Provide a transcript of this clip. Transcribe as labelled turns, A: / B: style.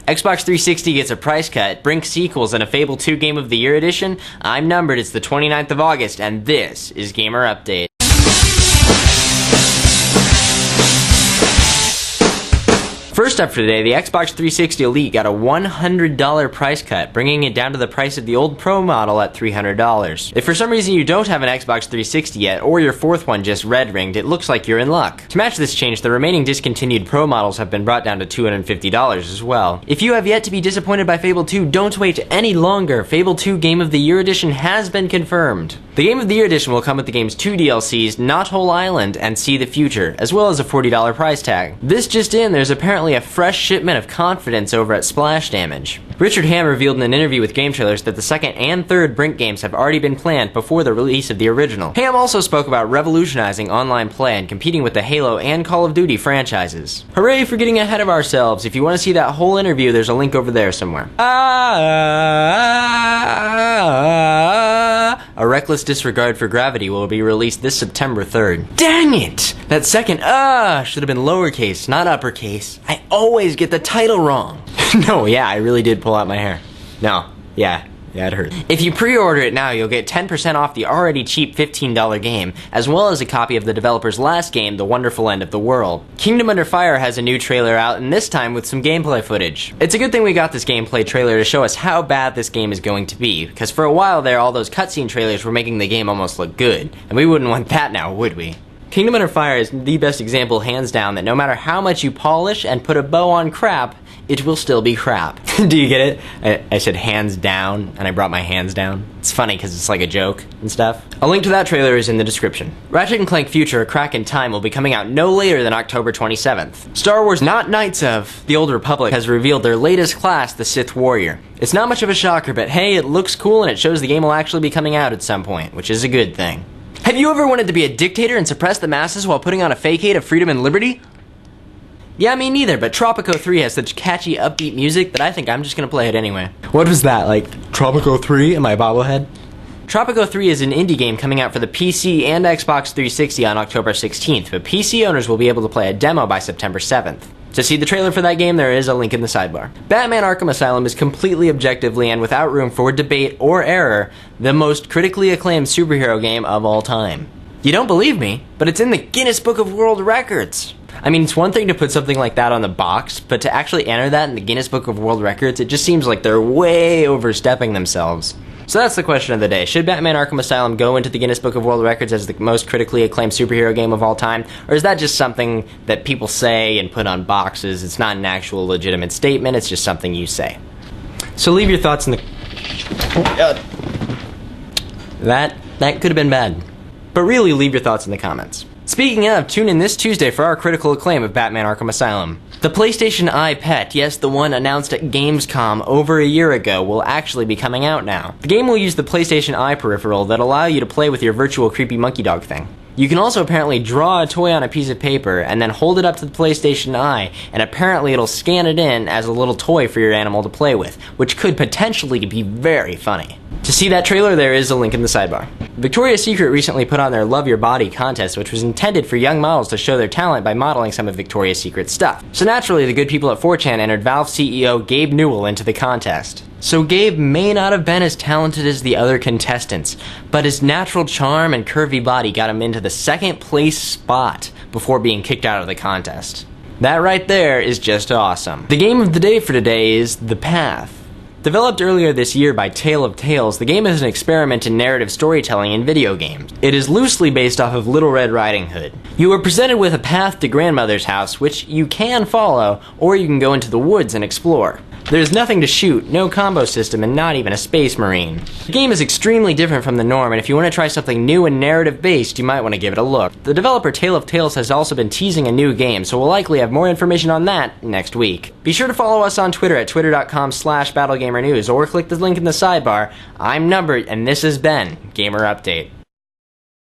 A: Xbox 360 gets a price cut, Brink sequels, and a Fable 2 Game of the Year edition. I'm numbered, it's the 29th of August, and this is Gamer Update. First up for today, the Xbox 360 Elite got a $100 price cut, bringing it down to the price of the old Pro model at $300. If for some reason you don't have an Xbox 360 yet, or your fourth one just red-ringed, it looks like you're in luck. To match this change, the remaining discontinued Pro models have been brought down to $250 as well. If you have yet to be disappointed by Fable 2, don't wait any longer. Fable 2 Game of the Year edition has been confirmed. The Game of the Year edition will come with the game's 2 DLCs, Not Whole Island and See the Future, as well as a $40 price tag. This just in, there's apparently a fresh shipment of confidence over at Splash Damage. Richard Hamm revealed in an interview with Game Trailers that the second and third Brink games have already been planned before the release of the original. Hamm also spoke about revolutionizing online play and competing with the Halo and Call of Duty franchises. Hooray for getting ahead of ourselves. If you want to see that whole interview, there's a link over there somewhere. A Reckless Disregard for Gravity will be released this September 3rd. Dang it! That second should have been lowercase, not uppercase. I always get the title wrong. No, yeah, I really did pull out my hair. No, yeah, it hurt. If you pre-order it now, you'll get 10% off the already cheap $15 game, as well as a copy of the developer's last game, The Wonderful End of the World. Kingdom Under Fire has a new trailer out, and this time with some gameplay footage. It's a good thing we got this gameplay trailer to show us how bad this game is going to be, because for a while there, all those cutscene trailers were making the game almost look good, and we wouldn't want that now, would we? Kingdom Under Fire is the best example, hands down, that no matter how much you polish and put a bow on crap, it will still be crap. Do you get it? I said hands down, and I brought my hands down. It's funny because it's like a joke and stuff. A link to that trailer is in the description. Ratchet & Clank Future: A Crack in Time will be coming out no later than October 27th. Star Wars Not Knights of The Old Republic has revealed their latest class, the Sith Warrior. It's not much of a shocker, but hey, it looks cool and it shows the game will actually be coming out at some point, which is a good thing. Have you ever wanted to be a dictator and suppress the masses while putting on a facade of freedom and liberty? Yeah, me neither, but Tropico 3 has such catchy, upbeat music that I think I'm just gonna play it anyway. What was that, like Tropico 3 in my bobblehead? Tropico 3 is an indie game coming out for the PC and Xbox 360 on October 16th, but PC owners will be able to play a demo by September 7th. To see the trailer for that game, there is a link in the sidebar. Batman Arkham Asylum is completely objectively and without room for debate or error, the most critically acclaimed superhero game of all time. You don't believe me, but it's in the Guinness Book of World Records. I mean, it's one thing to put something like that on the box, but to actually enter that in the Guinness Book of World Records, it just seems like they're way overstepping themselves. So that's the question of the day. Should Batman Arkham Asylum go into the Guinness Book of World Records as the most critically acclaimed superhero game of all time? Or is that just something that people say and put on boxes? It's not an actual legitimate statement, it's just something you say. So leave your thoughts in the... That could have been bad. But really, leave your thoughts in the comments. Speaking of, tune in this Tuesday for our critical acclaim of Batman Arkham Asylum. The PlayStation Eye Pet, yes, the one announced at Gamescom over a year ago, will actually be coming out now. The game will use the PlayStation Eye peripheral that allow you to play with your virtual creepy monkey dog thing. You can also apparently draw a toy on a piece of paper and then hold it up to the PlayStation Eye, and apparently it'll scan it in as a little toy for your animal to play with, which could potentially be very funny. To see that trailer, there is a link in the sidebar. Victoria's Secret recently put on their Love Your Body contest, which was intended for young models to show their talent by modeling some of Victoria's Secret's stuff. So naturally, the good people at 4chan entered Valve CEO Gabe Newell into the contest. So Gabe may not have been as talented as the other contestants, but his natural charm and curvy body got him into the second place spot before being kicked out of the contest. That right there is just awesome. The game of the day for today is The Path. Developed earlier this year by Tale of Tales, the game is an experiment in narrative storytelling in video games. It is loosely based off of Little Red Riding Hood. You are presented with a path to grandmother's house, which you can follow, or you can go into the woods and explore. There's nothing to shoot, no combo system, and not even a space marine. The game is extremely different from the norm, and if you want to try something new and narrative-based, you might want to give it a look. The developer Tale of Tales has also been teasing a new game, so we'll likely have more information on that next week. Be sure to follow us on Twitter at twitter.com/BattleGamerNews, or click the link in the sidebar. I'm numbered, and this has been Gamer Update.